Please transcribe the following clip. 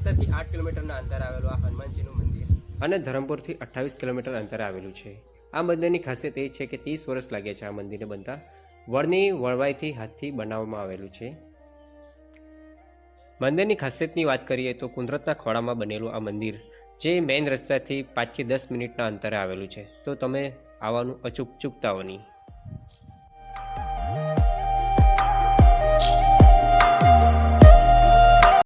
વડોદરાથી 8 કિલોમીટરના અંતરે આવેલું આ હનુમાનજીનું મંદિર અને ધરમપુરથી 28 કિલોમીટર અંતરે આવેલું છે। આ મંદિરની ખાસિયત એ છે કે 30 વર્ષ લાગ્યા છે આ મંદિરને બનતા। વડની વળવાઈથી હાથથી બનાવવામાં આવેલું છે। મંદિરની ખાસિયતની વાત કરીએ તો કુદરતના ખોળામાં બનેલું આ મંદિર જે મેઇન રસ્તાથી 5 થી 10 મિનિટના અંતરે આવેલું છે, તો તમે આવવાનું અચૂક ચૂકતાઓ નહીં।